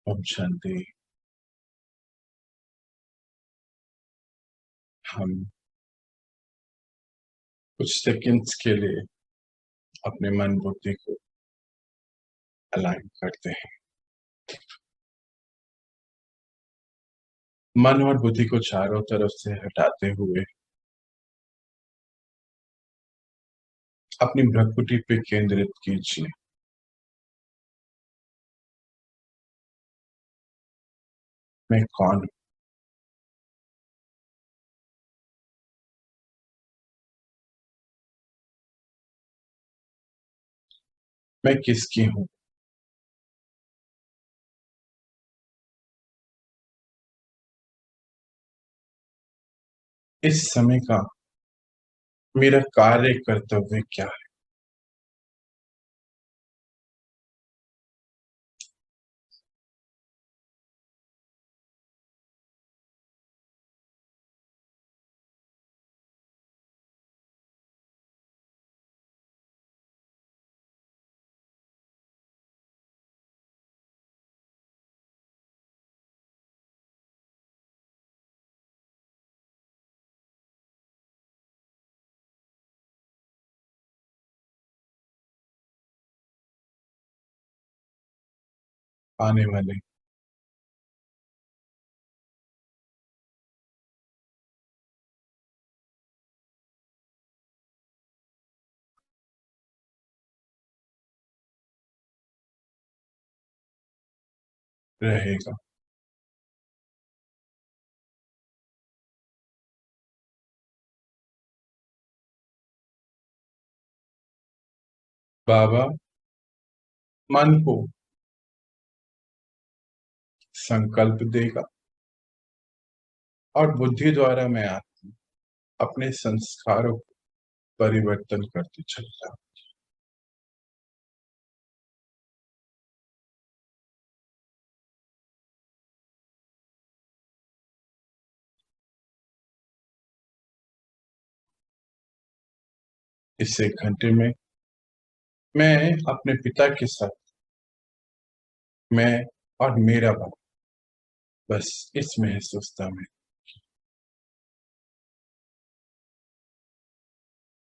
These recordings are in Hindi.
ओम शांति। हम कुछ सेकंड्स के लिए अपने मन बुद्धि को अलाइन करते हैं। मन और बुद्धि को चारों तरफ से हटाते हुए अपनी भ्रुकुटी पे केंद्रित कीजिए। मैं कौन हूं? मैं किसकी हूं? इस समय का मेरा कार्य कर्तव्य क्या है? आने वाले रहेगा। बाबा मन को संकल्प देगा और बुद्धि द्वारा मैं अपने संस्कारों को परिवर्तन करते चल रहा हूं। इस 1 घंटे में मैं अपने पिता के साथ, मैं और मेरा बाप, बस इस महसूसता में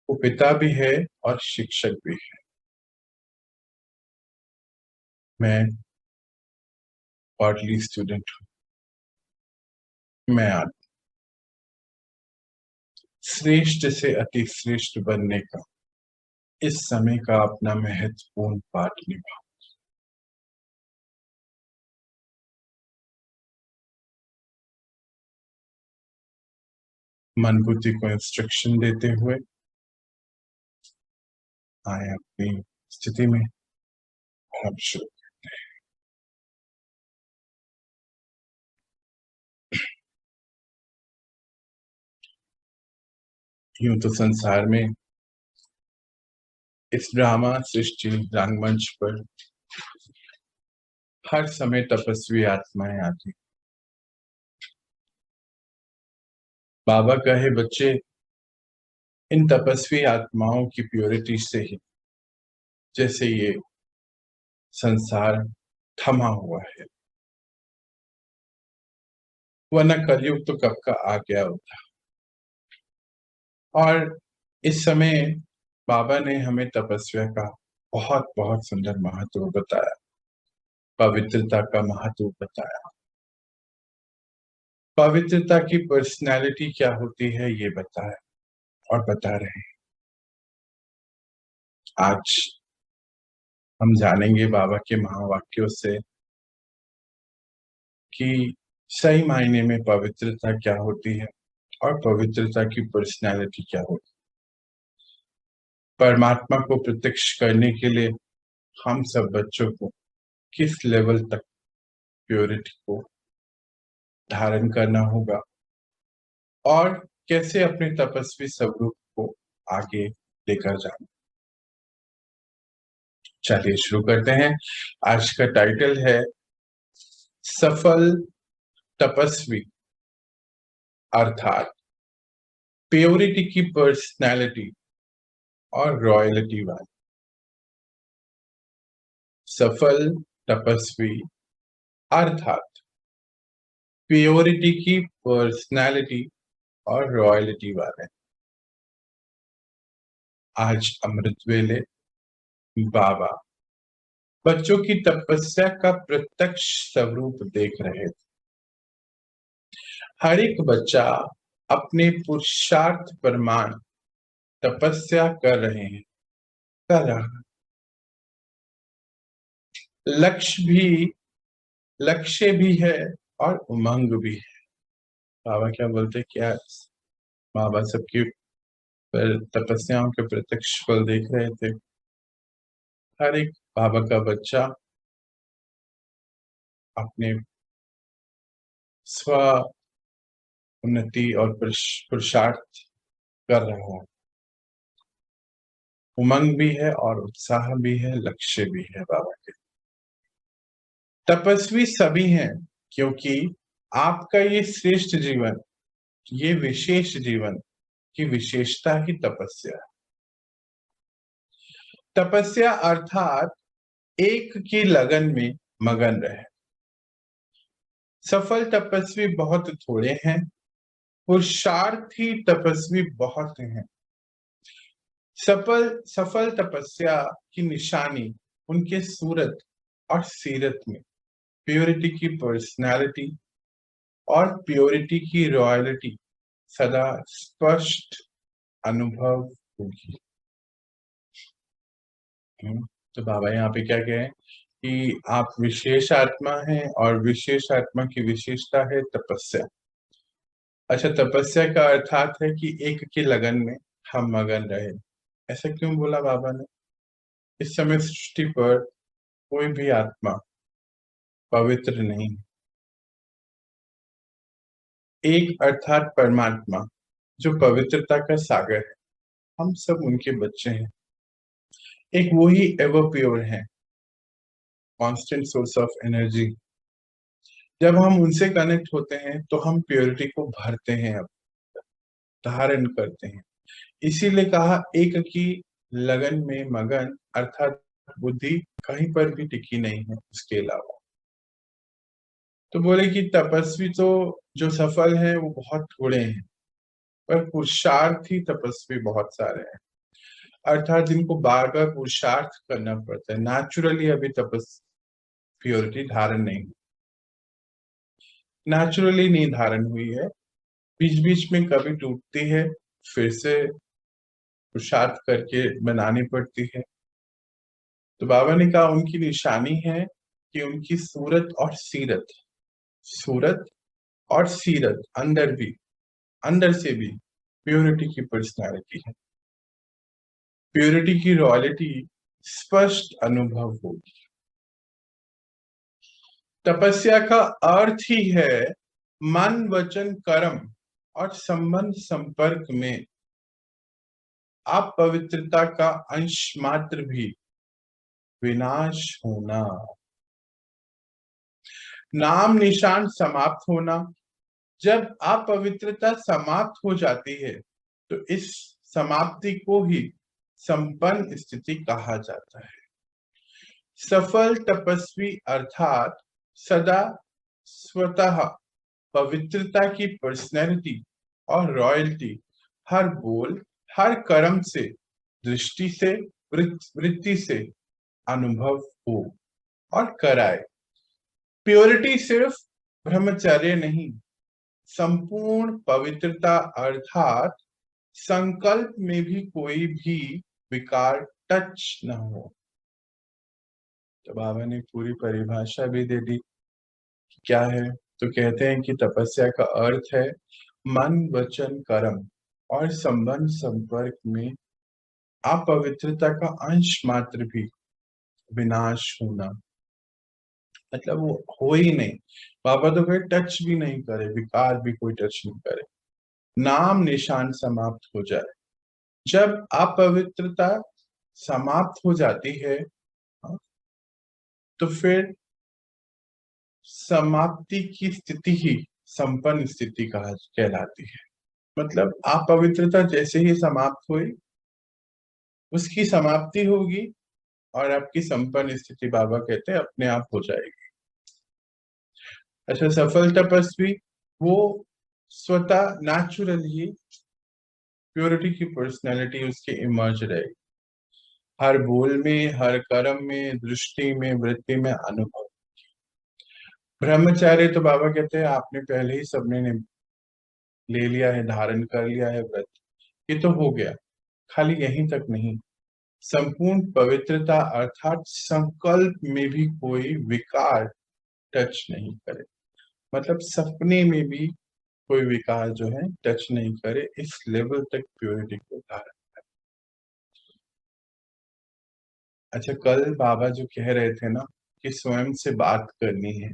वो पिता भी है और शिक्षक भी है। मैं पॉडली स्टूडेंट हूँ। मैं आज श्रेष्ठ से अति श्रेष्ठ बनने का इस समय का अपना महत्वपूर्ण पाठ निभा। मन बुद्धि को इंस्ट्रक्शन देते हुए आए अपनी स्थिति में। अब शुरू। यूं तो संसार में इस ड्रामा सृष्टि रंगमंच पर हर समय तपस्वी आत्माएं आती। बाबा कहे बच्चे, इन तपस्वी आत्माओं की प्योरिटी से ही जैसे ये संसार थमा हुआ है, वरना कलयुग तो कब का आ गया होता। और इस समय बाबा ने हमें तपस्या का बहुत बहुत सुंदर महत्व बताया, पवित्रता का महत्व बताया, पवित्रता की पर्सनैलिटी क्या होती है ये बताया और बता रहे हैं। आज हम जानेंगे बाबा के महावाक्यों से कि सही मायने में पवित्रता क्या होती है और पवित्रता की पर्सनैलिटी क्या होती है। परमात्मा को प्रत्यक्ष करने के लिए हम सब बच्चों को किस लेवल तक प्योरिटी को धारण करना होगा और कैसे अपने तपस्वी स्वरूप को आगे लेकर जाना। चलिए शुरू करते हैं। आज का टाइटल है सफल तपस्वी, अर्थात प्योरिटी की पर्सनैलिटी और रॉयल्टी वाली। सफल तपस्वी अर्थात प्योरिटी की पर्सनालिटी और रॉयल्टी वाले। आज अमृत वेले बाबा बच्चों की तपस्या का प्रत्यक्ष स्वरूप देख रहे थे। हर एक बच्चा अपने पुरुषार्थ प्रमाण तपस्या कर रहे हैं, कर रहा है। लक्ष्य भी है और उमंग भी है। बाबा क्या बोलते, क्या बाबा सबकी तपस्याओं के प्रत्यक्ष फल देख रहे थे। हर एक बाबा का बच्चा अपने स्व उन्नति और पुरुषार्थ कर रहा है। उमंग भी है और उत्साह भी है, लक्ष्य भी है बाबा के। तपस्वी सभी हैं क्योंकि आपका ये श्रेष्ठ जीवन, ये विशेष जीवन की विशेषता ही तपस्या है। तपस्या अर्थात एक की लगन में मगन रहे। सफल तपस्वी बहुत थोड़े हैं, पुरुषार्थी तपस्वी बहुत हैं। सफल तपस्या की निशानी उनके सूरत और सीरत में प्योरिटी की पर्सनालिटी और प्योरिटी की रॉयल्टी सदा स्पष्ट अनुभव होगी। तो बाबा यहाँ पे क्या कहें कि आप विशेष आत्मा हैं और विशेष आत्मा की विशेषता है तपस्या। अच्छा, तपस्या का अर्थात है कि एक की लगन में हम मगन रहे। ऐसा क्यों बोला बाबा ने? इस समय सृष्टि पर कोई भी आत्मा पवित्र नहीं। एक अर्थात परमात्मा जो पवित्रता का सागर है, हम सब उनके बच्चे हैं। एक वो ही एवर प्योर है, कांस्टेंट सोर्स ऑफ एनर्जी। जब हम उनसे कनेक्ट होते हैं तो हम प्योरिटी को भरते हैं, अब धारण करते हैं। इसीलिए कहा एक की लगन में मगन, अर्थात बुद्धि कहीं पर भी टिकी नहीं है उसके अलावा। तो बोले कि तपस्वी तो जो सफल है वो बहुत थोड़े हैं, पर पुरुषार्थी तपस्वी बहुत सारे हैं। अर्थात जिनको बार बार पुरुषार्थ करना पड़ता है, नेचुरली अभी प्योरिटी धारण नहीं, नेचुरली नहीं धारण हुई है, बीच बीच में कभी टूटती है, फिर से पुरुषार्थ करके बनानी पड़ती है। तो बाबा ने कहा उनकी निशानी है कि उनकी सूरत और सीरत अंदर से भी प्योरिटी की पर्सनालिटी है। प्योरिटी की रॉयल्टी स्पष्ट अनुभव होगी। तपस्या का अर्थ ही है मन वचन कर्म और संबंध संपर्क में अपवित्रता का अंश मात्र भी विनाश होना, नाम निशान समाप्त होना। जब अपवित्रता समाप्त हो जाती है तो इस समाप्ति को ही संपन्न स्थिति कहा जाता है। सफल तपस्वी अर्थात सदा स्वतः पवित्रता की पर्सनैलिटी और रॉयल्टी हर बोल, हर कर्म से, दृष्टि से, वृत्ति से अनुभव हो और कराए। प्योरिटी सिर्फ ब्रह्मचर्य नहीं, संपूर्ण पवित्रता अर्थात संकल्प में भी कोई भी विकार टच न हो। तो बाबा ने पूरी परिभाषा भी दे दी क्या है। तो कहते हैं कि तपस्या का अर्थ है मन वचन कर्म और संबंध संपर्क में अपवित्रता का अंश मात्र भी विनाश होना, मतलब वो हो ही नहीं। बाबा तो कोई टच भी नहीं करे, विकार भी कोई टच नहीं करे, नाम निशान समाप्त हो जाए। जब अपवित्रता समाप्त हो जाती है तो फिर समाप्ति की स्थिति ही संपन्न स्थिति कहलाती है। मतलब अपवित्रता जैसे ही समाप्त हुई उसकी समाप्ति होगी और आपकी संपन्न स्थिति बाबा कहते हैं अपने आप हो जाएगी। अच्छा, सफल तपस्वी वो स्वतः नेचुरल ही प्योरिटी की पर्सनैलिटी उसकी इमर्ज रहेगी, हर बोल में, हर कर्म में, दृष्टि में, वृत्ति में अनुभव। ब्रह्मचार्य तो बाबा कहते हैं आपने पहले ही सबने ने ले लिया है, धारण कर लिया है व्रत, ये तो हो गया। खाली यहीं तक नहीं, संपूर्ण पवित्रता अर्थात संकल्प में भी कोई विकार टच नहीं करे, मतलब सपने में भी कोई विकार जो है टच नहीं करे, इस लेवल तक प्योरिटी को धारण। अच्छा, कल बाबा जो कह रहे थे ना कि स्वयं से बात करनी है,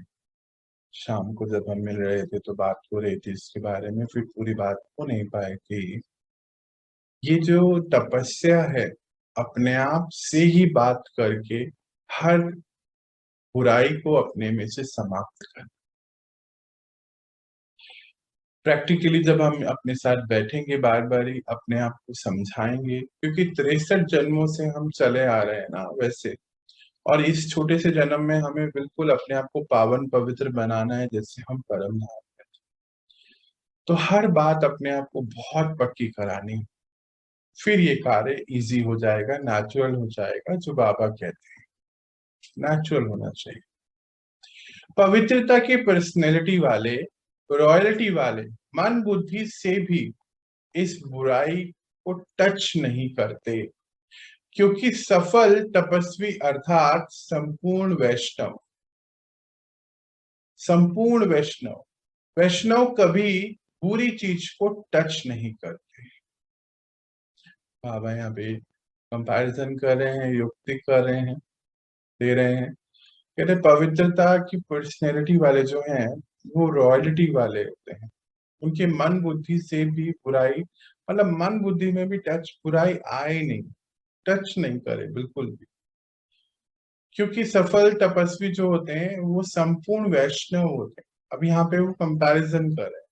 शाम को जब हम मिल रहे थे तो बात हो रही थी इसके बारे में, फिर पूरी बात हो नहीं पाई थी। ये जो तपस्या है, अपने आप से ही बात करके हर बुराई को अपने में से समाप्त करना। प्रैक्टिकली जब हम अपने साथ बैठेंगे, बार बार ही अपने आप को समझाएंगे, क्योंकि 63 जन्मों से हम चले आ रहे हैं ना वैसे, और इस छोटे से जन्म में हमें बिल्कुल अपने आप को पावन पवित्र बनाना है जैसे हम परम धाम हैं। तो हर बात अपने आप को बहुत पक्की करानी है, फिर ये कार्य इजी हो जाएगा, नेचुरल हो जाएगा, जो बाबा कहते हैं नेचुरल होना चाहिए। पवित्रता की पर्सनैलिटी वाले, रॉयल्टी वाले मन बुद्धि से भी इस बुराई को टच नहीं करते, क्योंकि सफल तपस्वी अर्थात संपूर्ण वैष्णव, संपूर्ण वैष्णव, वैष्णव कभी बुरी चीज को टच नहीं करते। बाबा यहाँ पे कंपैरिजन कर रहे हैं, युक्ति कर रहे हैं, दे रहे हैं। कहते पवित्रता की पर्सनैलिटी वाले जो हैं वो रॉयल्टी वाले होते हैं, उनके मन बुद्धि से भी बुराई, मतलब मन बुद्धि में भी टच बुराई आए नहीं, टच नहीं करे बिल्कुल भी, क्योंकि सफल तपस्वी जो होते हैं वो संपूर्ण वैष्णव होते हैं। अब यहाँ पे वो कंपैरिजन कर रहे हैं,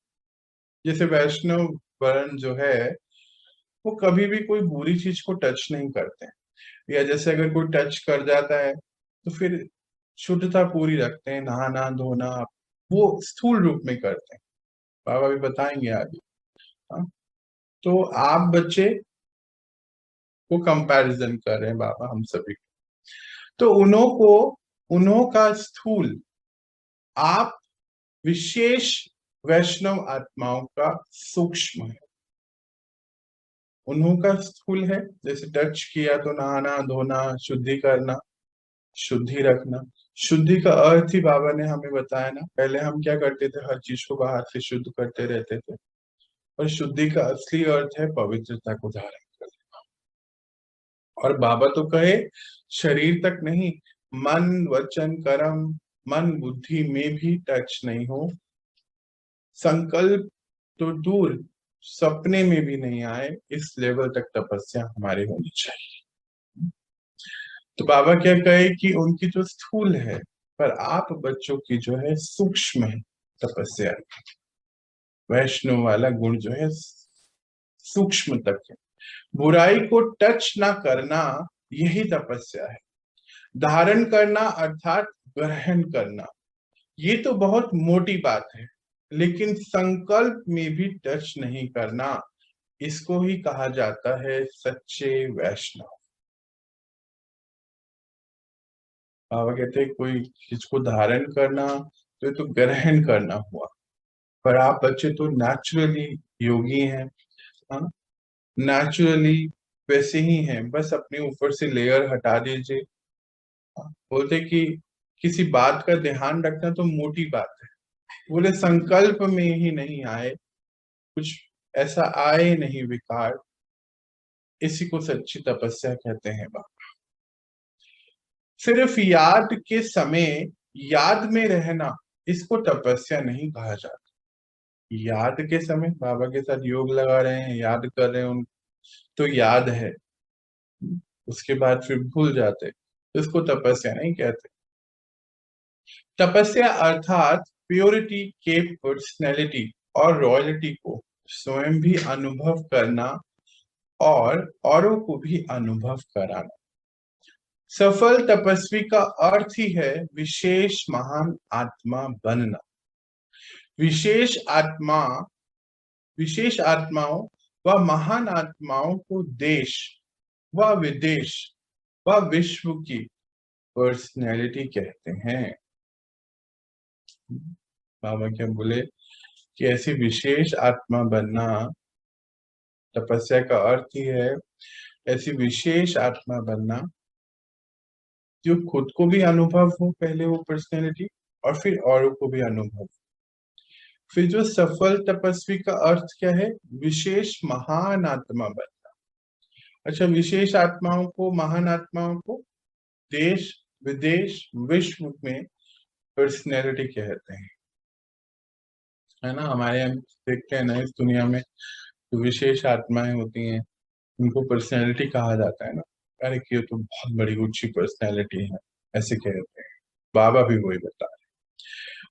जैसे वैष्णव वर्ण जो है वो कभी भी कोई बुरी चीज को टच नहीं करते हैं, या जैसे अगर कोई टच कर जाता है तो फिर शुद्धता पूरी रखते हैं, नहाना धोना वो स्थूल रूप में करते हैं, बाबा भी बताएंगे आगे। हाँ? तो आप बच्चे को कंपैरिजन कर रहे हैं बाबा हम सभी, तो उन्हों का स्थूल, आप विशेष वैष्णव आत्माओं का सूक्ष्म है। उन्हों का स्थूल है, जैसे टच किया तो नहाना धोना, शुद्धि करना, शुद्धि रखना। शुद्धि का अर्थ ही बाबा ने हमें बताया ना, पहले हम क्या करते थे, हर चीज को बाहर से शुद्ध करते रहते थे, और शुद्धि का असली अर्थ है पवित्रता को धारण करना। और बाबा तो कहे शरीर तक नहीं, मन वचन कर्म, मन बुद्धि में भी टच नहीं हो, संकल्प तो दूर, सपने में भी नहीं आए, इस लेवल तक तपस्या हमारी होनी चाहिए। तो बाबा क्या कहे कि उनकी जो स्थूल है, पर आप बच्चों की जो है सूक्ष्म है तपस्या, वैष्णव वाला गुण जो है सूक्ष्म तक है, बुराई को टच ना करना, यही तपस्या है। धारण करना अर्थात ग्रहण करना, ये तो बहुत मोटी बात है, लेकिन संकल्प में भी टच नहीं करना, इसको ही कहा जाता है सच्चे वैष्णव। बाबा कहते हैं कोई चीज को धारण करना तो ये तो ग्रहण करना हुआ, पर आप बच्चे तो नेचुरली योगी हैं, हाँ, नेचुरली वैसे ही हैं, बस अपने ऊपर से लेयर हटा दीजिए। हाँ, बोलते कि किसी बात का ध्यान रखना तो मोटी बात है, बोले संकल्प में ही नहीं आए, कुछ ऐसा आए नहीं विकार, इसी को सच्ची तपस्या कहते हैं बाबा। सिर्फ याद के समय याद में रहना, इसको तपस्या नहीं कहा जाता। याद के समय बाबा के साथ योग लगा रहे हैं, याद कर रहे हैं उन, तो याद है, उसके बाद फिर भूल जाते, इसको तपस्या नहीं कहते। तपस्या अर्थात प्योरिटी के पर्सनैलिटी और रॉयल्टी को स्वयं भी अनुभव करना और औरों को भी अनुभव कराना। सफल तपस्वी का अर्थ ही है विशेष महान आत्मा बनना। विशेष आत्मा विशेष आत्माओं व महान आत्माओं को देश व विदेश व विश्व की पर्सनैलिटी कहते हैं। बाबा क्या बोले कि ऐसी विशेष आत्मा बनना, तपस्या का अर्थ ही है ऐसी विशेष आत्मा बनना जो खुद को भी अनुभव हो, पहले वो पर्सनैलिटी, और फिर औरों को भी अनुभव। फिर जो सफल तपस्वी का अर्थ क्या है? विशेष महान आत्मा बनना। अच्छा, विशेष आत्माओं को, महान आत्माओं को देश विदेश विश्व में पर्सनैलिटी कहते हैं, है ना। हमारे यहाँ देखते हैं ना, इस दुनिया में जो विशेष आत्माएं होती हैं उनको पर्सनैलिटी कहा जाता है ना। अरे कि ये तो बहुत बड़ी ऊंची पर्सनैलिटी है, ऐसे कहते हैं। बाबा भी वही बता रहे।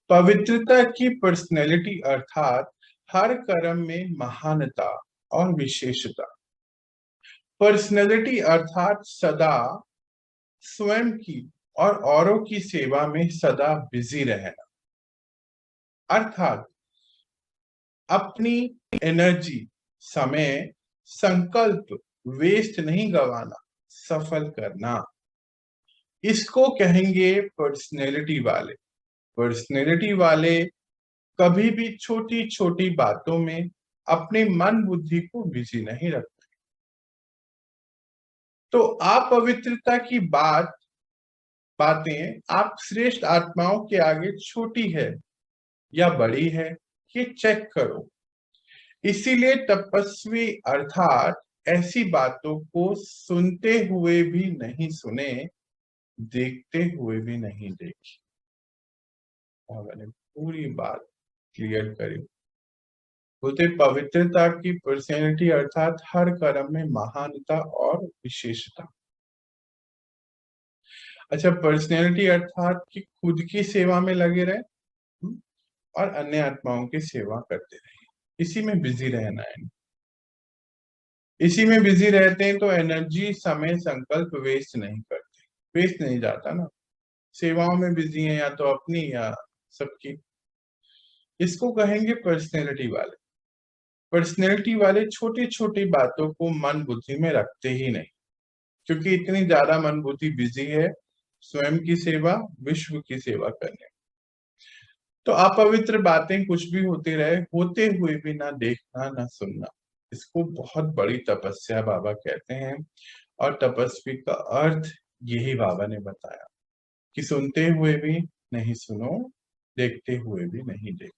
पवित्रता की पर्सनैलिटी अर्थात हर कर्म में महानता और विशेषता। पर्सनैलिटी अर्थात सदा स्वयं की और औरों की सेवा में सदा बिजी रहना, अर्थात अपनी एनर्जी, समय, संकल्प वेस्ट नहीं गवाना, सफल करना, इसको कहेंगे पर्सनैलिटी वाले। पर्सनैलिटी वाले कभी भी छोटी छोटी बातों में अपने मन बुद्धि को बिजी नहीं रखते। तो अपवित्रता की बातें आप श्रेष्ठ आत्माओं के आगे छोटी है या बड़ी है, ये चेक करो। इसीलिए तपस्वी अर्थात ऐसी बातों को सुनते हुए भी नहीं सुने, देखते हुए भी नहीं देखी। बाबा ने पूरी बात क्लियर करी। बोलते पवित्रता की पर्सनैलिटी अर्थात हर कर्म में महानता और विशेषता। अच्छा, पर्सनैलिटी अर्थात कि खुद की सेवा में लगे रहे और अन्य आत्माओं की सेवा करते रहे, इसी में बिजी रहना है। इसी में बिजी रहते हैं तो एनर्जी, समय, संकल्प वेस्ट नहीं करते, वेस्ट नहीं जाता ना। सेवाओं में बिजी हैं, या तो अपनी या सबकी। इसको कहेंगे पर्सनैलिटी वाले। पर्सनैलिटी वाले छोटी छोटी बातों को मन बुद्धि में रखते ही नहीं, क्योंकि इतनी ज्यादा मन बुद्धि बिजी है स्वयं की सेवा, विश्व की सेवा करने। तो अपवित्र बातें कुछ भी होते रहे, होते हुए भी ना देखना ना सुनना, इसको बहुत बड़ी तपस्या बाबा कहते हैं। और तपस्वी का अर्थ यही बाबा ने बताया कि सुनते हुए भी नहीं सुनो, देखते हुए भी नहीं देखो।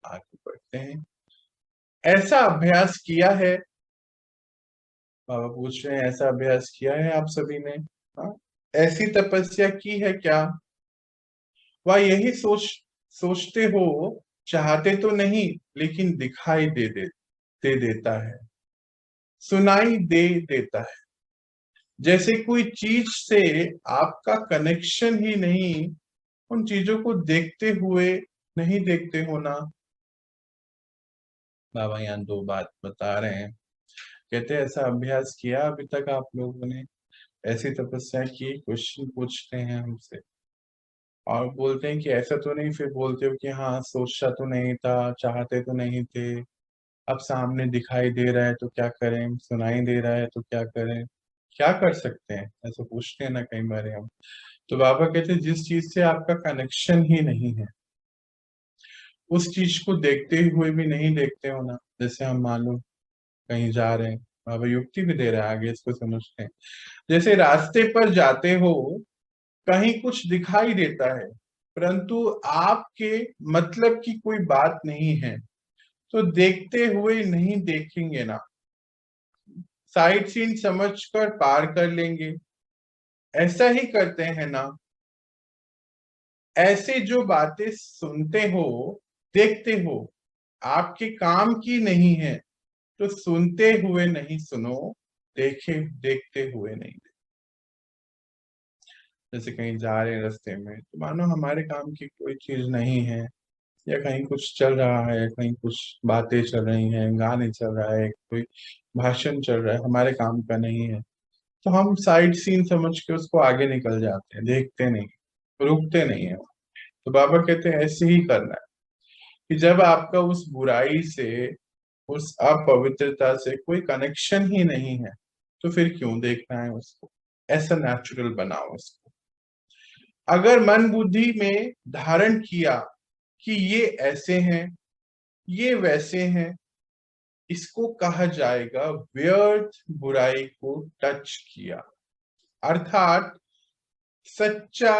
आगे बढ़ते हैं। ऐसा अभ्यास किया है, बाबा पूछ रहे हैं, ऐसा अभ्यास किया है आप सभी ने? हाँ, ऐसी तपस्या की है क्या? वह यही सोचते हो, चाहते तो नहीं लेकिन दिखाई दे देता है, सुनाई दे देता है, जैसे कोई चीज से आपका कनेक्शन ही नहीं, उन चीजों को देखते हुए नहीं देखते हो ना। बाबा यहाँ दो बात बता रहे हैं। कहते हैं ऐसा अभ्यास किया अभी तक आप लोगों ने? ऐसी तपस्या की? क्वेश्चन पूछते हैं हमसे और बोलते हैं कि ऐसा तो नहीं। फिर बोलते हो कि हाँ, सोचा तो नहीं था, चाहते तो नहीं थे, अब सामने दिखाई दे रहा है तो क्या करें, सुनाई दे रहा है तो क्या करें, क्या कर सकते हैं, ऐसा पूछते हैं ना कई बार हम। तो बाबा कहते हैं जिस चीज से आपका कनेक्शन ही नहीं है, उस चीज को देखते हुए भी नहीं देखते हो ना। जैसे हम मान लो कहीं जा रहे हैं, बाबा युक्ति भी दे रहा है, आगे इसको समझते हैं। जैसे रास्ते पर जाते हो, कहीं कुछ दिखाई देता है परंतु आपके मतलब की कोई बात नहीं है, तो देखते हुए नहीं देखेंगे ना, साइड सीन समझकर पार कर लेंगे। ऐसा ही करते हैं ना। ऐसे जो बातें सुनते हो, देखते हो, आपके काम की नहीं है, तो सुनते हुए नहीं सुनो, देखते हुए नहीं। जैसे कहीं जा रहे हैं रास्ते में, तो मानो हमारे काम की कोई चीज नहीं है, या कहीं कुछ चल रहा है, कहीं कुछ बातें चल रही हैं, गाने चल रहा है, कोई भाषण चल रहा है, हमारे काम का नहीं है, तो हम साइड सीन समझ के उसको आगे निकल जाते हैं, देखते नहीं, रुकते नहीं है। तो बाबा कहते हैं ऐसे ही करना है। कि जब आपका उस बुराई से, उस अपवित्रता से कोई कनेक्शन ही नहीं है, तो फिर क्यों देखना है उसको? ऐसा नेचुरल बनाओ उसको। अगर मन बुद्धि में धारण किया कि ये ऐसे हैं, ये वैसे हैं, इसको कहा जाएगा व्यर्थ बुराई को टच किया। अर्थात सच्चा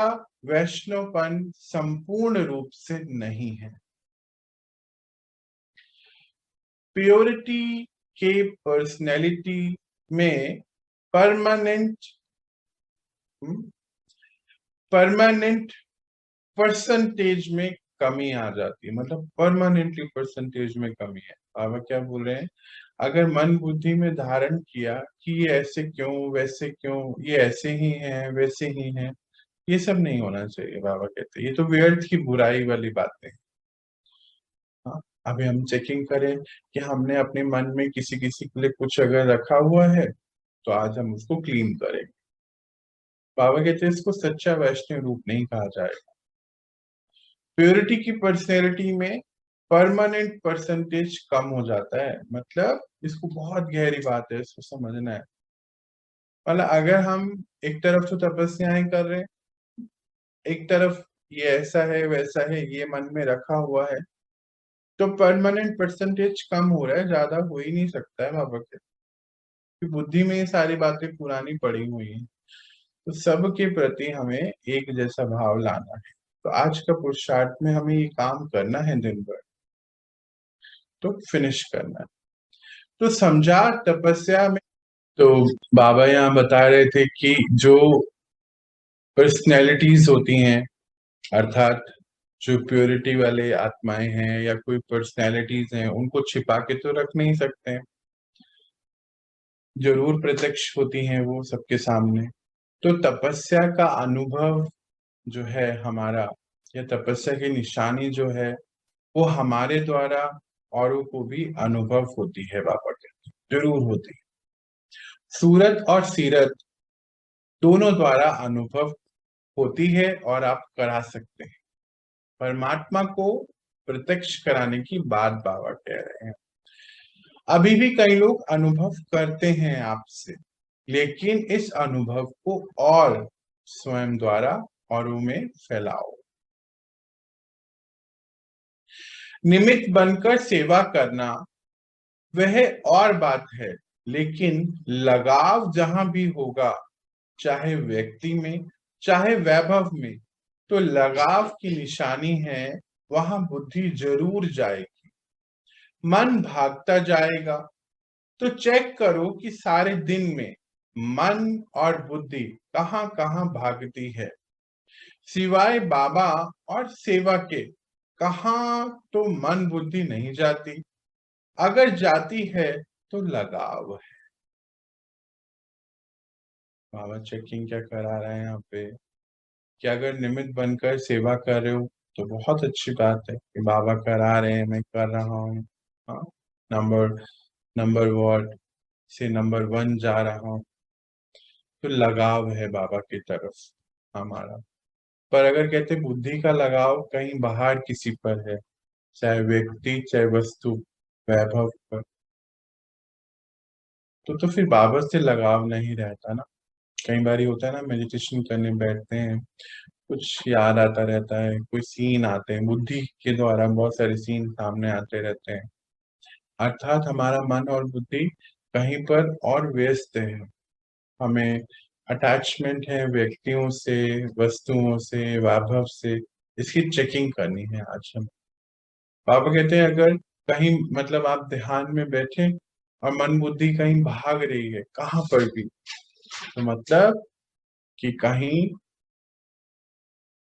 वैष्णवपन संपूर्ण रूप से नहीं है। प्योरिटी के पर्सनैलिटी में परमानेंट परसेंटेज में कमी आ जाती है। मतलब परमानेंटली परसेंटेज में कमी है। बाबा क्या बोल रहे हैं? अगर मन बुद्धि में धारण किया कि ये ऐसे क्यों, वैसे क्यों, ये ऐसे ही हैं, वैसे ही हैं, ये सब नहीं होना चाहिए। बाबा कहते हैं ये तो व्यर्थ की बुराई वाली बातें। हाँ, अभी हम चेकिंग करें कि हमने अपने मन में किसी किसी के लिए कुछ अगर रखा हुआ है, तो आज हम उसको क्लीन करेंगे। बाबा कहते हैं इसको सच्चा वैष्णव रूप नहीं कहा जाएगा। प्योरिटी की पर्सनैलिटी में परमानेंट परसेंटेज कम हो जाता है। मतलब इसको बहुत गहरी बात है, इसको समझना है। मतलब अगर हम एक तरफ तो तपस्याएं कर रहे हैं, एक तरफ ये ऐसा है वैसा है ये मन में रखा हुआ है, तो परमानेंट परसेंटेज कम हो रहा है, ज्यादा हो ही नहीं सकता है। बाबा के बुद्धि में ये सारी बातें पुरानी पड़ी हुई हैं। तो सबके प्रति हमें एक जैसा भाव लाना है। तो आज का पुरुषार्थ में हमें ये काम करना है, दिन भर तो फिनिश करना है। तो समझा तपस्या में। तो बाबा यहाँ बता रहे थे कि जो पर्सनैलिटीज होती हैं, अर्थात जो प्योरिटी वाले आत्माएं हैं या कोई पर्सनैलिटीज हैं, उनको छिपा के तो रख नहीं सकते हैं, जरूर प्रत्यक्ष होती हैं वो सबके सामने। तो तपस्या का अनुभव जो है हमारा, या तपस्या की निशानी जो है, वो हमारे द्वारा औरों को भी अनुभव होती है। बाबा कहते हैं जरूर होती है। सूरत और सीरत दोनों द्वारा अनुभव होती है और आप करा सकते हैं। परमात्मा को प्रत्यक्ष कराने की बात बाबा कह रहे हैं। अभी भी कई लोग अनुभव करते हैं आपसे, लेकिन इस अनुभव को और स्वयं द्वारा औरों में फैलाओ। निमित्त बनकर सेवा करना वह और बात है, लेकिन लगाव जहां भी होगा, चाहे व्यक्ति में चाहे वैभव में, तो लगाव की निशानी है, वहां बुद्धि जरूर जाएगी। मन भागता जाएगा, तो चेक करो कि सारे दिन में मन और बुद्धि कहां कहां भागती है। सिवाय बाबा और सेवा के कहां तो मन बुद्धि नहीं जाती। अगर जाती है तो लगाव है। बाबा चेकिंग क्या करा रहे हैं यहाँ पे कि अगर निमित्त बनकर सेवा कर रहे हो तो बहुत अच्छी बात है कि बाबा करा रहे हैं, मैं कर रहा हूँ। हाँ, नंबर नंबर वार्ड से नंबर 1 जा रहा हूँ, तो लगाव है बाबा की तरफ हमारा। पर अगर कहते बुद्धि का लगाव कहीं बाहर किसी पर है, चाहे व्यक्ति चाहे वस्तु, वैभव पर, तो फिर बाबा से लगाव नहीं रहता ना। कई बार होता है ना, मेडिटेशन करने बैठते हैं, कुछ याद आता रहता है, कोई सीन आते हैं, बुद्धि के द्वारा बहुत सारे सीन सामने आते रहते हैं। अर्थात हमारा मन और बुद्धि कहीं पर और व्यस्त है। हमें अटैचमेंट है व्यक्तियों से, वस्तुओं से, वैभव से, इसकी चेकिंग करनी है आज हम। बाबा कहते हैं अगर कहीं मतलब आप ध्यान में बैठे और मन बुद्धि कहीं भाग रही है कहाँ पर भी, तो मतलब कि कहीं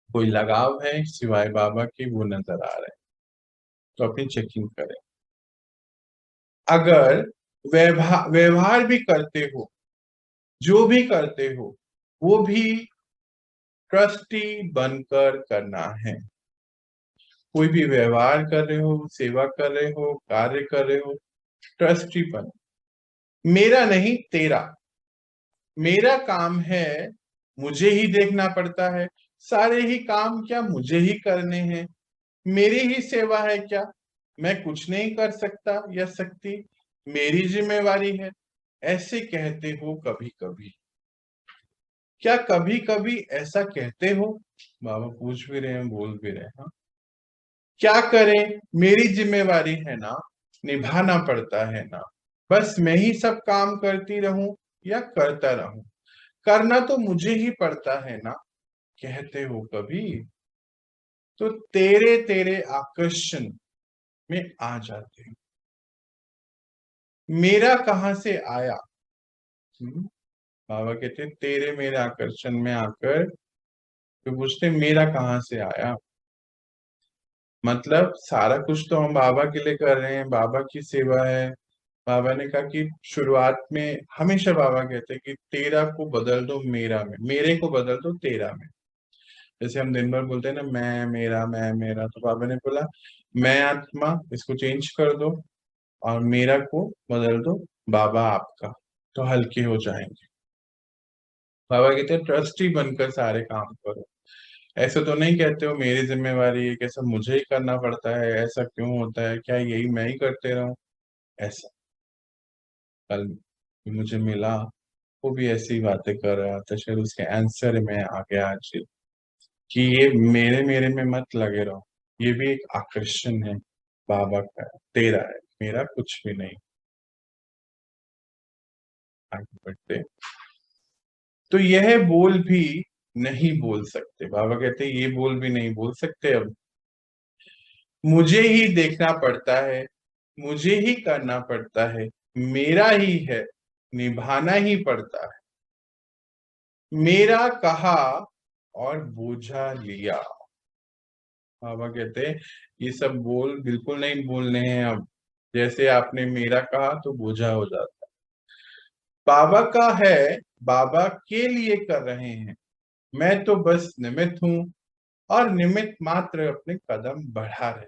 कोई लगाव है सिवाय बाबा के, वो नजर आ रहा है। तो अपनी चेकिंग करें। अगर व्यवहार भी करते हो, जो भी करते हो, वो भी ट्रस्टी बनकर करना है। कोई भी व्यवहार कर रहे हो, सेवा कर रहे हो, कार्य कर रहे हो, ट्रस्टी बन। मेरा नहीं तेरा, मेरा काम है, मुझे ही देखना पड़ता है, सारे ही काम क्या मुझे ही करने हैं। मेरी ही सेवा है क्या? मैं कुछ नहीं कर सकता या सकती, मेरी जिम्मेवारी है, ऐसे कहते हो कभी कभी। क्या कभी कभी ऐसा कहते हो? बाबा पूछ भी रहे हैं, बोल भी रहे हैं। हाँ? क्या करें, मेरी जिम्मेवारी है ना, निभाना पड़ता है ना, बस मैं ही सब काम करती रहूं या करता रहूं, करना तो मुझे ही पड़ता है ना, कहते हो कभी। तो तेरे तेरे आकर्षण में आ जाते हो, मेरा कहां से आया? बाबा कहते तेरे मेरे आकर्षण में आकर तो पूछते मेरा कहां से आया। मतलब सारा कुछ तो हम बाबा के लिए कर रहे हैं, बाबा की सेवा है। बाबा ने कहा कि शुरुआत में हमेशा बाबा कहते हैं कि तेरा को बदल दो मेरा में, मेरे को बदल दो तेरा में। जैसे हम दिन भर बोलते हैं ना, मैं मेरा, तो बाबा ने बोला मैं आत्मा, इसको चेंज कर दो और मेरा को बदल दो बाबा आपका, तो हल्के हो जाएंगे। बाबा कहते हैं ट्रस्टी बनकर सारे काम करो। ऐसे तो नहीं कहते हो मेरी जिम्मेवारी है, कैसा मुझे ही करना पड़ता है, ऐसा क्यों होता है, क्या यही मैं ही करते रहूं? ऐसा कल मुझे मिला, वो भी ऐसी बातें कर रहा था, शायद उसके आंसर में आ गया आज कि ये मेरे मेरे में मत लगे रहो, ये भी एक आकर्षण है बाबा का, तेरा है, मेरा कुछ भी नहीं। आगे बढ़ते, तो यह बोल भी नहीं बोल सकते, बाबा कहते ये बोल भी नहीं बोल सकते अब, मुझे ही देखना पड़ता है, मुझे ही करना पड़ता है, मेरा ही है, निभाना ही पड़ता है, मेरा कहा और बोझा लिया। बाबा कहते हैं ये सब बोल बिल्कुल नहीं बोलने हैं अब, जैसे आपने मेरा कहा तो बोझा हो जाता। बाबा का है, बाबा के लिए कर रहे हैं, मैं तो बस निमित्त हूं और निमित्त मात्र अपने कदम बढ़ा रहे,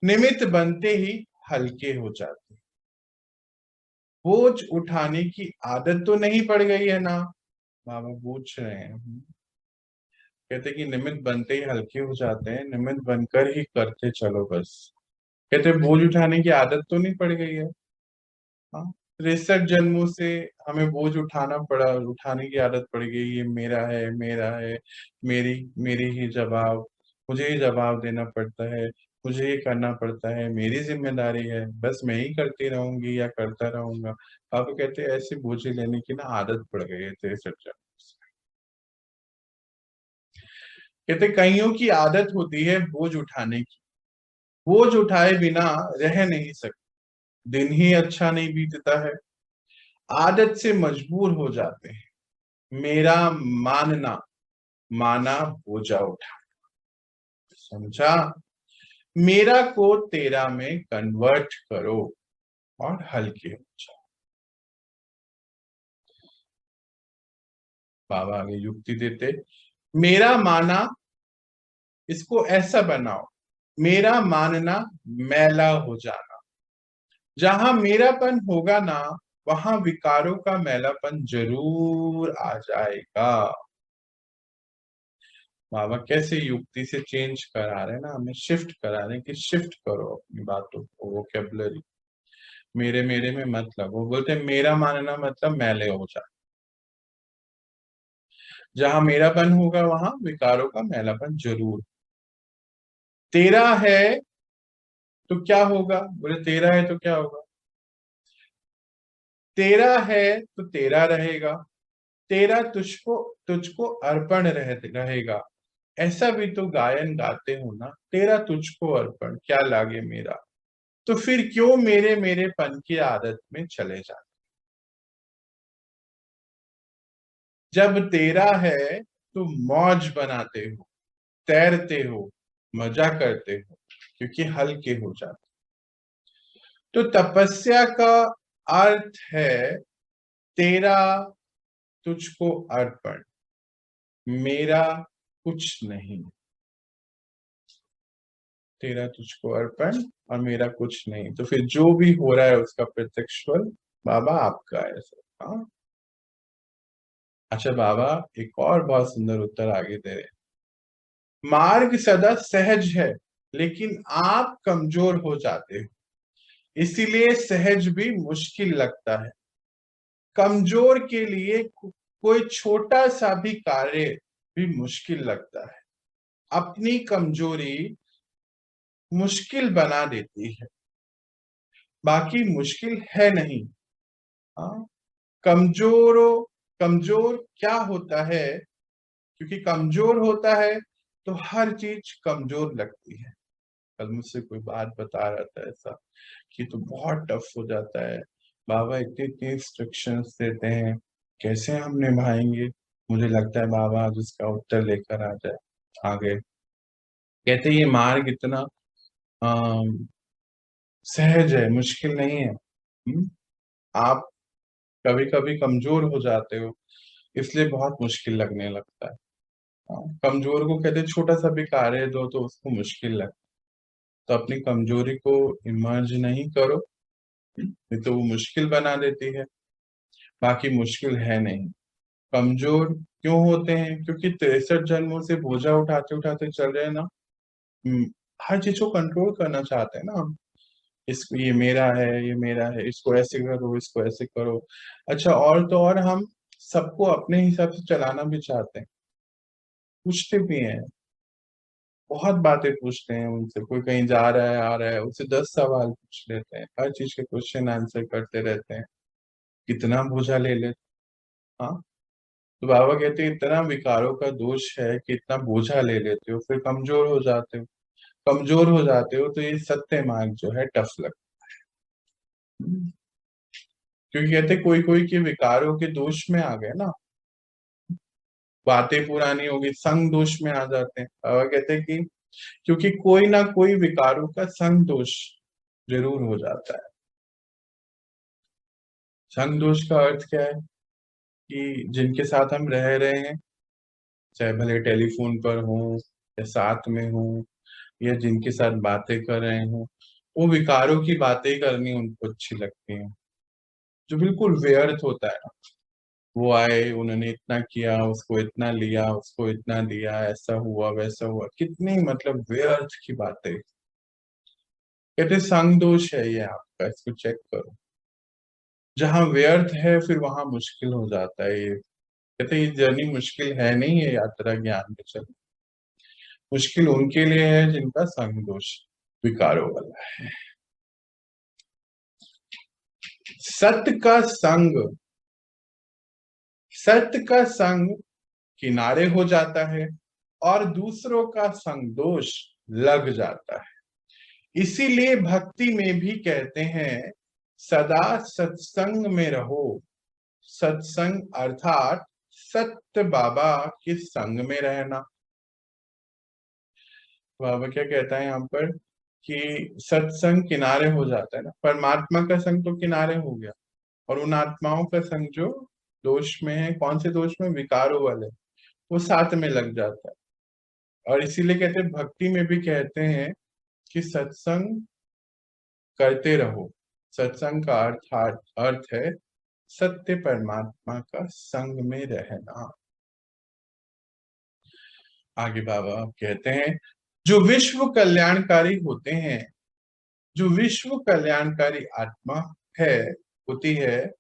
निमित्त बनते ही हल्के हो जाते। बोझ उठाने की आदत तो नहीं पड़ गई है ना? बाबा पूछ रहे हैं। कहते कि निमित्त बनते ही हल्के हो जाते हैं, निमित्त बनकर ही करते चलो बस। कहते बोझ उठाने की आदत तो नहीं पड़ गई है। हाँ, 63 जन्मों से हमें बोझ उठाना पड़ा, उठाने की आदत पड़ गई, ये मेरा है, मेरा है, मेरी मेरी ही जवाब, मुझे ही जवाब देना पड़ता है, मुझे ही करना पड़ता है, मेरी जिम्मेदारी है, बस मैं ही करती रहूंगी या करता रहूंगा। पापा कहते हैं ऐसे बोझे लेने की ना आदत पड़ गई है 63 जन्मों से। कहते कईयों की आदत होती है बोझ उठाने की, बोझ उठाए बिना रह नहीं सकते, दिन ही अच्छा नहीं बीतता है, आदत से मजबूर हो जाते हैं, मेरा मानना, माना बोझा उठा, समझा? मेरा को तेरा में कन्वर्ट करो और हल्के हो जाओ। बाबा आगे युक्ति देते, मेरा माना, इसको ऐसा बनाओ, मेरा मानना मैला हो जाना, जहां मेरापन होगा ना, वहां विकारों का मैलापन जरूर आ जाएगा। बाबा कैसे युक्ति से चेंज करा रहे हैं ना, हमें शिफ्ट करा रहे हैं कि शिफ्ट करो अपनी बातों को, वोकैबुलरी, मेरे मेरे में मत लगो। बोलते हैं मेरा मानना मतलब मैले हो जाए, जहां मेरापन होगा वहां विकारों का मैलापन जरूर। तेरा है तो क्या होगा? बोले तेरा है तो क्या होगा? तेरा है तो तेरा रहेगा, तेरा तुझको तुझको अर्पण रहेगा, ऐसा भी तो गायन गाते हो ना, तेरा तुझको अर्पण क्या लागे मेरा, तो फिर क्यों मेरे मेरे पन की आदत में चले जाते? जब तेरा है तो मौज बनाते हो, तैरते हो, मजा करते हो, क्योंकि हल्के हो जाते। तो तपस्या का अर्थ है तेरा तुझको अर्पण, मेरा कुछ नहीं, तेरा तुझको अर्पण और मेरा कुछ नहीं, तो फिर जो भी हो रहा है उसका प्रत्यक्ष फल बाबा आपका है सर। हाँ। अच्छा बाबा एक और बहुत सुंदर उत्तर आगे दे रहे हैं। मार्ग सदा सहज है, लेकिन आप कमजोर हो जाते हो, इसीलिए सहज भी मुश्किल लगता है। कमजोर के लिए कोई छोटा सा भी कार्य भी मुश्किल लगता है। अपनी कमजोरी मुश्किल बना देती है, बाकी मुश्किल है नहीं। हाँ, कमजोर कमजोर क्या होता है, क्योंकि कमजोर होता है तो हर चीज कमजोर लगती है। कल मुझसे कोई बात बता रहा था ऐसा कि तो बहुत टफ हो जाता है, बाबा इतनी इतनी इंस्ट्रक्शंस देते हैं, कैसे हम निभाएंगे। मुझे लगता है बाबा आज उसका उत्तर लेकर आ जाए, आ गए। कहते ये मार्ग इतना सहज है, मुश्किल नहीं है। आप कभी कभी कमजोर हो जाते हो, इसलिए बहुत मुश्किल लगने लगता है। कमजोर को कहते छोटा सा भी कार्य दो तो उसको मुश्किल लगता है। तो अपनी कमजोरी को इमर्ज नहीं करो, नहीं तो वो मुश्किल बना देती है, बाकी मुश्किल है नहीं। कमजोर क्यों होते हैं, क्योंकि 63 जन्मों से बोझा उठाते उठाते चल रहे हैं ना। हम्म, हर चीज को कंट्रोल करना चाहते हैं ना हम। इसको ये मेरा है, ये मेरा है, इसको ऐसे करो, इसको ऐसे करो। अच्छा, और तो और हम सबको अपने हिसाब से चलाना भी चाहते हैं, पूछते भी हैं, बहुत बातें पूछते हैं उनसे। कोई कहीं जा रहा है आ रहा है, उससे 10 सवाल पूछ लेते हैं, हर चीज के क्वेश्चन आंसर करते रहते हैं। कितना बोझा ले लेते। हाँ, तो बाबा कहते हैं इतना विकारों का दोष है कि इतना बोझा ले लेते हो, फिर कमजोर हो जाते हो। कमजोर हो जाते हो तो ये सत्य मार्ग जो है टफ लगता है। क्योंकि कहते कोई कोई के विकारों के दोष में आ गए ना, बातें पुरानी होगी, संग दोष में आ जाते हैं। बाबा कहते हैं कि क्योंकि कोई ना कोई विकारों का संग दोष जरूर हो जाता है। संग दोष का अर्थ क्या है, कि जिनके साथ हम रह रहे हैं, चाहे भले टेलीफोन पर हो या साथ में हो, या जिनके साथ बातें कर रहे हो, वो विकारों की बातें करनी उनको अच्छी लगती है, जो बिल्कुल व्यर्थ होता है ना। वो आए, उन्होंने इतना किया, उसको इतना लिया, उसको इतना दिया, ऐसा हुआ वैसा हुआ, कितनी मतलब व्यर्थ की बातें। कहते संग दोष है ये आपका, इसको चेक करो। जहां व्यर्थ है फिर वहां मुश्किल हो जाता है ये। कहते ये जर्नी मुश्किल है नहीं, ये यात्रा ज्ञान में चल मुश्किल उनके लिए है जिनका संग दोष विकारों वाला है। सत्य का संग, सत्य का संग किनारे हो जाता है, और दूसरों का संग दोष लग जाता है। इसीलिए भक्ति में भी कहते हैं सदा सत्संग में रहो। सत्संग अर्थात सत्य बाबा के संग में रहना। बाबा क्या कहता है यहाँ पर, कि सत्संग किनारे हो जाता है ना, परमात्मा का संग तो किनारे हो गया, और उन आत्माओं का संग जो दोष में है, कौन से दोष में, विकारों वाले, वो साथ में लग जाता है। और इसीलिए कहते हैं, भक्ति में भी कहते हैं कि सत्संग करते रहो। सत्संग का अर्थ है सत्य परमात्मा का संग में रहना। आगे बाबा कहते हैं, जो विश्व कल्याणकारी होते हैं, जो विश्व कल्याणकारी आत्मा है, होती है,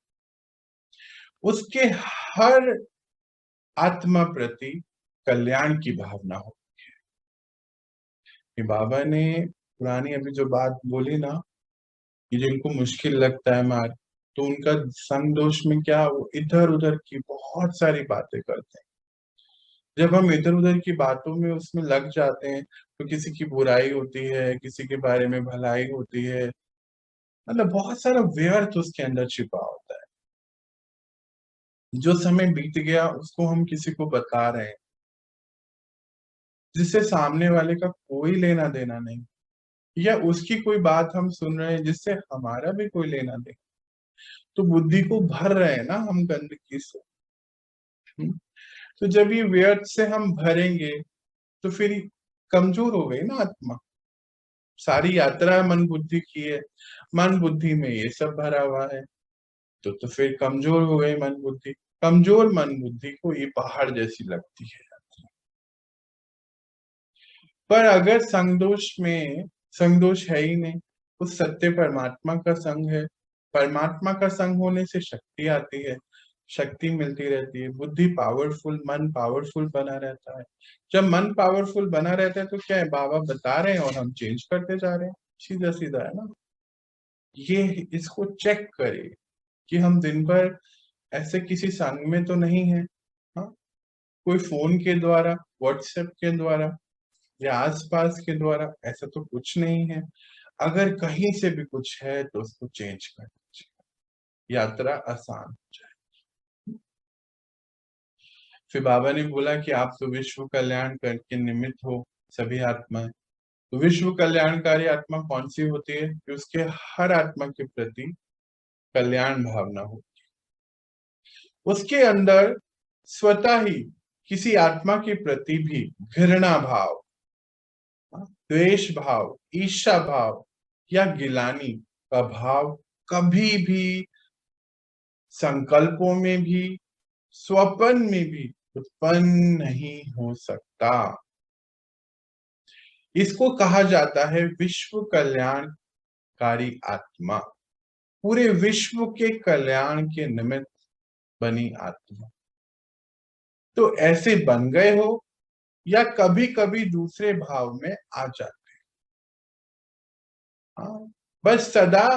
उसके हर आत्मा प्रति कल्याण की भावना हो। कि बाबा ने पुरानी अभी जो बात बोली ना, कि जिनको मुश्किल लगता है मार्ग, तो उनका संग दोष में क्या, वो इधर उधर की बहुत सारी बातें करते हैं। जब हम इधर उधर की बातों में उसमें लग जाते हैं, तो किसी की बुराई होती है, किसी के बारे में भलाई होती है, मतलब बहुत सारा व्यर्थ उसके अंदर छिपा होता है। जो समय बीत गया उसको हम किसी को बता रहे हैं, जिससे सामने वाले का कोई लेना देना नहीं, या उसकी कोई बात हम सुन रहे हैं जिससे हमारा भी कोई लेना देना, तो बुद्धि को भर रहे हैं ना हम गंदगी से। हम्म? तो जब ये व्यर्थ से हम भरेंगे, तो फिर कमजोर हो गई ना आत्मा। सारी यात्रा मन बुद्धि की है, मन बुद्धि में ये सब भरा हुआ है, तो फिर कमजोर हो गई मन बुद्धि। कमजोर मन बुद्धि को ये पहाड़ जैसी लगती है। पर अगर संग दोष है ही नहीं, उस सत्य परमात्मा का संग है। परमात्मा का संग होने से शक्ति आती है, शक्ति मिलती रहती है, बुद्धि पावरफुल, मन पावरफुल बना रहता है। जब मन पावरफुल बना रहता है तो क्या है, बाबा बता रहे हैं और हम चेंज करते जा रहे हैं, सीधा सीधा है ना। ये इसको चेक करें कि हम दिन भर ऐसे किसी संग में तो नहीं है। हाँ, कोई फोन के द्वारा, व्हाट्सएप के द्वारा या आसपास के द्वारा ऐसा तो कुछ नहीं है। अगर कहीं से भी कुछ है तो उसको चेंज कर दीजिए, यात्रा आसान हो जाए। फिर बाबा ने बोला कि आप तो विश्व कल्याण करके निमित्त हो, सभी आत्माएं। तो विश्व कल्याणकारी आत्मा कौन सी होती है, कि उसके हर आत्मा के प्रति कल्याण भावना हो, उसके अंदर स्वतः ही किसी आत्मा के प्रति भी घृणा भाव, द्वेष भाव, ईर्ष्या भाव या गिलानी का भाव कभी भी संकल्पों में भी, स्वप्न में भी उत्पन्न नहीं हो सकता। इसको कहा जाता है विश्व कल्याणकारी आत्मा, पूरे विश्व के कल्याण के निमित्त बनी आत्मा। तो ऐसे बन गए हो या कभी कभी दूसरे भाव में आ जाते। हाँ, बस सदा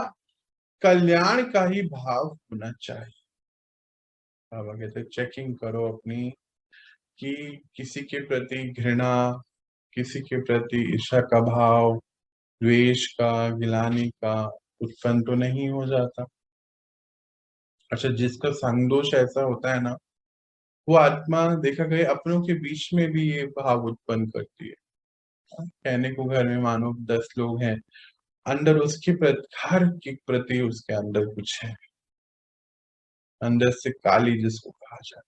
कल्याण का ही भाव होना चाहिए। बाबा कहते चेकिंग करो अपनी, कि किसी के प्रति घृणा, किसी के प्रति ईर्ष्या का भाव, द्वेष का, गिलानी का उत्पन्न तो नहीं हो जाता। अच्छा, जिसका संग दोष ऐसा होता है ना, वो आत्मा देखा गया अपनों के बीच में भी ये भाव उत्पन्न करती है। कहने को घर में मानो 10 लोग हैं, अंदर उसके प्रति, हर के प्रति उसके अंदर कुछ है, अंदर से काली जिसको कहा जाता।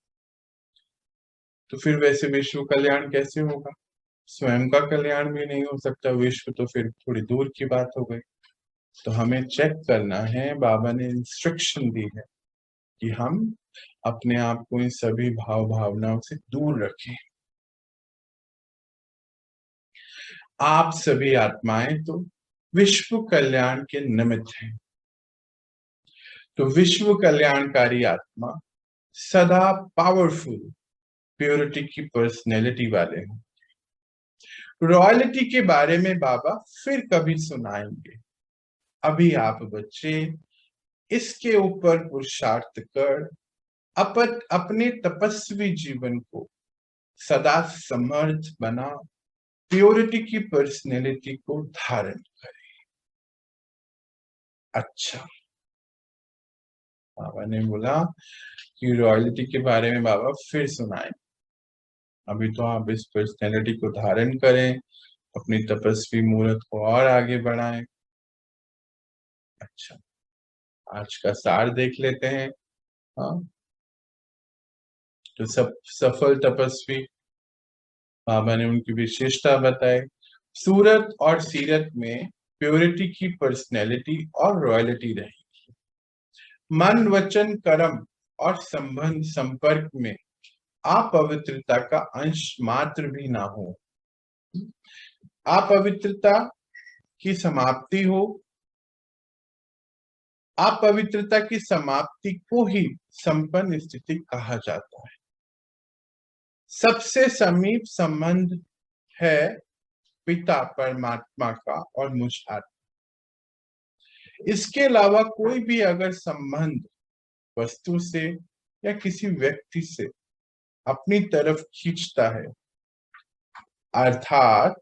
तो फिर वैसे विश्व कल्याण कैसे होगा, स्वयं का कल्याण भी नहीं हो सकता, विश्व तो फिर थोड़ी दूर की बात हो गई। तो हमें चेक करना है, बाबा ने इंस्ट्रक्शन दी है कि हम अपने आप को इन सभी भाव भावनाओं से दूर रखें। आप सभी आत्माएं तो विश्व कल्याण के निमित्त हैं। तो विश्व कल्याणकारी आत्मा सदा पावरफुल प्योरिटी की पर्सनैलिटी वाले हैं। रॉयल्टी के बारे में बाबा फिर कभी सुनाएंगे। अभी आप बच्चे इसके ऊपर पुरुषार्थ कर अपने तपस्वी जीवन को सदा समर्थ बना प्योरिटी की पर्सनैलिटी को धारण करें। अच्छा, बाबा ने बोला कि रॉयल्टी के बारे में बाबा फिर सुनाएं। अभी तो आप इस पर्सनैलिटी को धारण करें, अपनी तपस्वी मूर्त को और आगे बढ़ाएं। अच्छा, आज का सार देख लेते हैं। हाँ, तो सब सफल तपस्वी, बाबा ने उनकी विशेषता बताई। सूरत और सीरत में प्योरिटी की पर्सनैलिटी और रॉयल्टी रही। मन वचन कर्म और संबंध संपर्क में अपवित्रता का अंश मात्र भी ना हो। अपवित्रता की समाप्ति हो, अपवित्रता की समाप्ति को ही संपन्न स्थिति कहा जाता है। सबसे समीप संबंध है पिता परमात्मा का और मुझ आत्मा। इसके अलावा कोई भी अगर संबंध वस्तु से या किसी व्यक्ति से अपनी तरफ खींचता है, अर्थात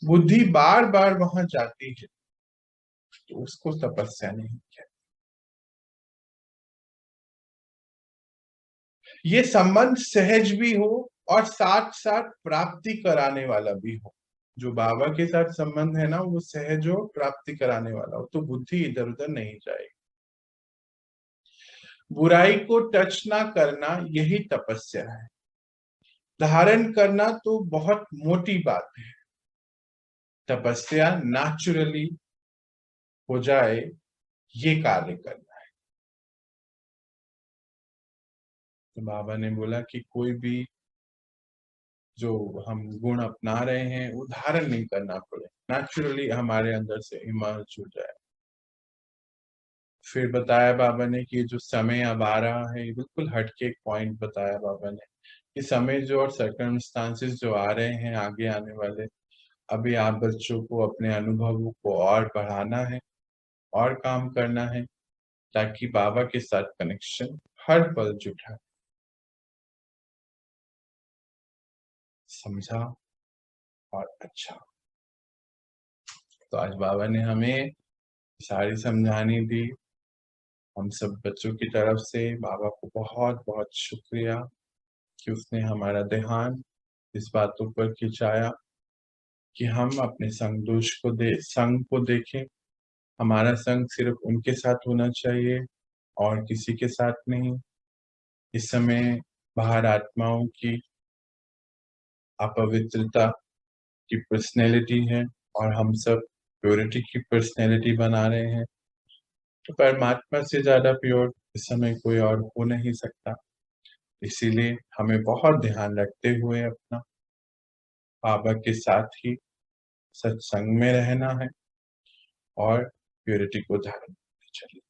बुद्धि बार बार वहां जाती है, तो उसको तपस्या नहीं कहते। ये संबंध सहज भी हो और साथ साथ प्राप्ति कराने वाला भी हो। जो बाबा के साथ संबंध है ना, वो सहज हो, प्राप्ति कराने वाला हो, तो बुद्धि इधर उधर नहीं जाएगी। बुराई को टच ना करना, यही तपस्या है। धारण करना तो बहुत मोटी बात है, तपस्या नेचुरली हो जाए, ये कार्य करना है। तो बाबा ने बोला कि कोई भी जो हम गुण अपना रहे हैं वो धारण नहीं करना पड़े, नेचुरली हमारे अंदर से इमर्ज हो जाए। फिर बताया बाबा ने कि जो समय अब आ रहा है, बिल्कुल हटके एक पॉइंट बताया बाबा ने कि समय जो और सर्कमस्टांसेस जो आ रहे हैं आगे आने वाले, अभी आप बच्चों को अपने अनुभवों को और बढ़ाना है और काम करना है ताकि बाबा के साथ कनेक्शन हर पल जुटा। समझा और अच्छा। तो आज बाबा ने हमें सारी समझानी दी। हम सब बच्चों की तरफ से बाबा को बहुत बहुत शुक्रिया कि उसने हमारा ध्यान इस बातों पर खिंचाया कि हम अपने संग को देखें। हमारा संग सिर्फ उनके साथ होना चाहिए और किसी के साथ नहीं। इस समय बाहर आत्माओं की अपवित्रता की पर्सनैलिटी है और हम सब प्योरिटी की पर्सनैलिटी बना रहे हैं। तो परमात्मा से ज्यादा प्योर इस समय कोई और हो नहीं सकता। इसीलिए हमें बहुत ध्यान रखते हुए अपना बाबा के साथ ही सत्संग में रहना है और प्योरिटी को धारण करते चलिए।